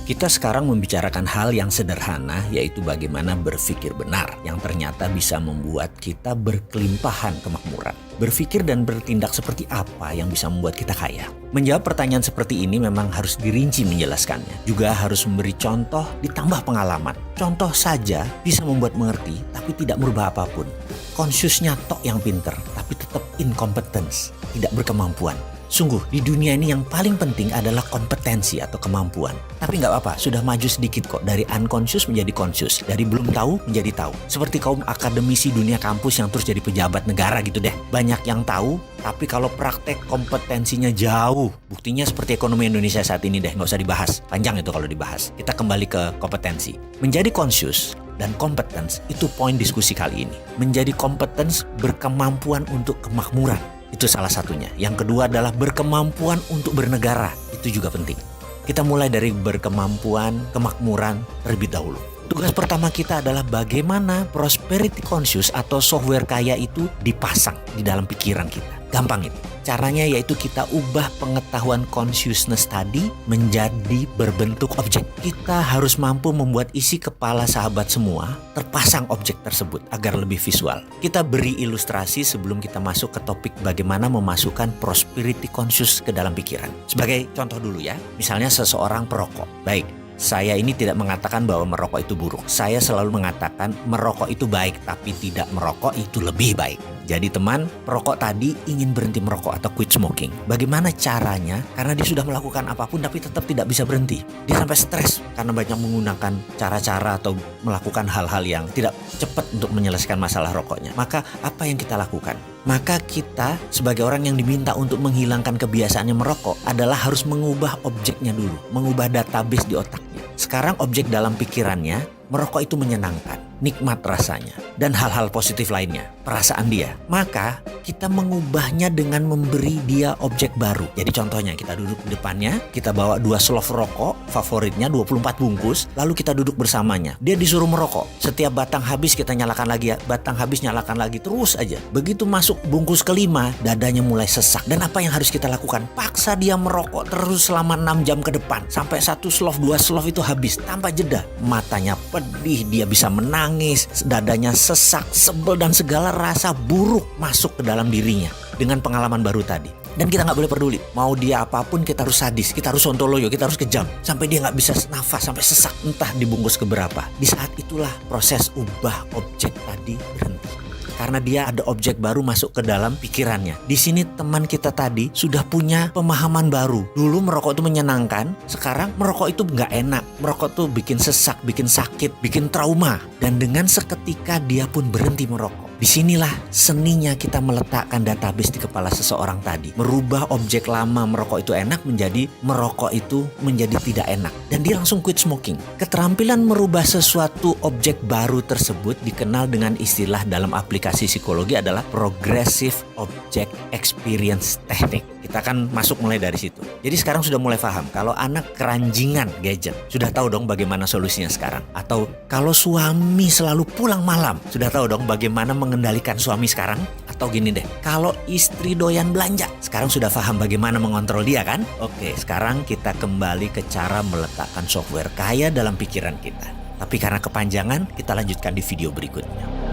Kita sekarang membicarakan hal yang sederhana, yaitu bagaimana berpikir benar, yang ternyata bisa membuat kita berkelimpahan kemakmuran. Berpikir dan bertindak seperti apa yang bisa membuat kita kaya? Menjawab pertanyaan seperti ini memang harus dirinci menjelaskannya. Juga harus memberi contoh ditambah pengalaman. Contoh saja bisa membuat mengerti, tapi tidak merubah apapun. Konsiusnya tok yang pinter, tapi tetap incompetence, tidak berkemampuan. Sungguh, di dunia ini yang paling penting adalah kompetensi atau kemampuan. Tapi nggak apa-apa, sudah maju sedikit kok. Dari unconscious menjadi conscious. Dari belum tahu menjadi tahu. Seperti kaum akademisi dunia kampus yang terus jadi pejabat negara gitu deh. Banyak yang tahu, tapi kalau praktek kompetensinya jauh. Buktinya seperti ekonomi Indonesia saat ini deh, nggak usah dibahas. Panjang itu kalau dibahas. Kita kembali ke kompetensi. Menjadi conscious dan competence itu poin diskusi kali ini. Menjadi competence berkemampuan untuk kemakmuran. Itu salah satunya. Yang kedua adalah berkemampuan untuk bernegara. Itu juga penting. Kita mulai dari berkemampuan, kemakmuran terlebih dahulu. Tugas pertama kita adalah bagaimana prosperity conscious atau software kaya itu dipasang di dalam pikiran kita. Gampang itu. Caranya yaitu kita ubah pengetahuan consciousness tadi menjadi berbentuk objek. Kita harus mampu membuat isi kepala sahabat semua terpasang objek tersebut agar lebih visual. Kita beri ilustrasi sebelum kita masuk ke topik bagaimana memasukkan prosperity conscious ke dalam pikiran. Sebagai contoh dulu ya, misalnya seseorang perokok. Baik, saya ini tidak mengatakan bahwa merokok itu buruk. Saya selalu mengatakan merokok itu baik, tapi tidak merokok itu lebih baik. Jadi teman, perokok tadi ingin berhenti merokok atau quit smoking. Bagaimana caranya? Karena dia sudah melakukan apapun tapi tetap tidak bisa berhenti. Dia sampai stres karena banyak menggunakan cara-cara atau melakukan hal-hal yang tidak cepat untuk menyelesaikan masalah rokoknya. Maka apa yang kita lakukan? Maka kita sebagai orang yang diminta untuk menghilangkan kebiasaannya merokok adalah harus mengubah objeknya dulu. Mengubah database di otaknya. Sekarang objek dalam pikirannya, merokok itu menyenangkan, nikmat rasanya, dan hal-hal positif lainnya, perasaan dia. Maka kita mengubahnya dengan memberi dia objek baru. Jadi contohnya kita duduk di depannya, kita bawa 2 slof rokok, favoritnya 24 bungkus, lalu kita duduk bersamanya. Dia disuruh merokok. Setiap batang habis kita nyalakan lagi ya, batang habis nyalakan lagi, terus aja. Begitu masuk bungkus kelima, dadanya mulai sesak. Dan apa yang harus kita lakukan? Paksa dia merokok terus selama 6 jam ke depan. Sampai 1 slof, 2 slof itu habis, tanpa jeda. Matanya pedih, dia bisa menangis, dadanya sesak, sebel dan segala rasa buruk masuk ke dalam dirinya dengan pengalaman baru tadi. Dan kita nggak boleh peduli, mau dia apapun kita harus sadis, kita harus sontoloyo, kita harus kejam sampai dia nggak bisa nafas, sampai sesak, entah dibungkus keberapa. Di saat itulah proses ubah objek tadi berhenti. Karena dia ada objek baru masuk ke dalam pikirannya. Di sini teman kita tadi sudah punya pemahaman baru. Dulu merokok itu menyenangkan, sekarang merokok itu nggak enak. Merokok tuh bikin sesak, bikin sakit, bikin trauma. Dan dengan seketika dia pun berhenti merokok. Disinilah seninya kita meletakkan database di kepala seseorang tadi. Merubah objek lama merokok itu enak menjadi merokok itu menjadi tidak enak. Dan dia langsung quit smoking. Keterampilan merubah sesuatu objek baru tersebut dikenal dengan istilah dalam aplikasi psikologi adalah Progressive Object Experience Technique. Kita akan masuk mulai dari situ. Jadi sekarang sudah mulai paham kalau anak keranjingan gadget. Sudah tahu dong bagaimana solusinya sekarang. Atau kalau suami selalu pulang malam. Sudah tahu dong bagaimana mengendalikan suami sekarang. Atau gini deh, kalau istri doyan belanja. Sekarang sudah paham bagaimana mengontrol dia kan? Oke, sekarang kita kembali ke cara meletakkan software kaya dalam pikiran kita. Tapi karena kepanjangan, kita lanjutkan di video berikutnya.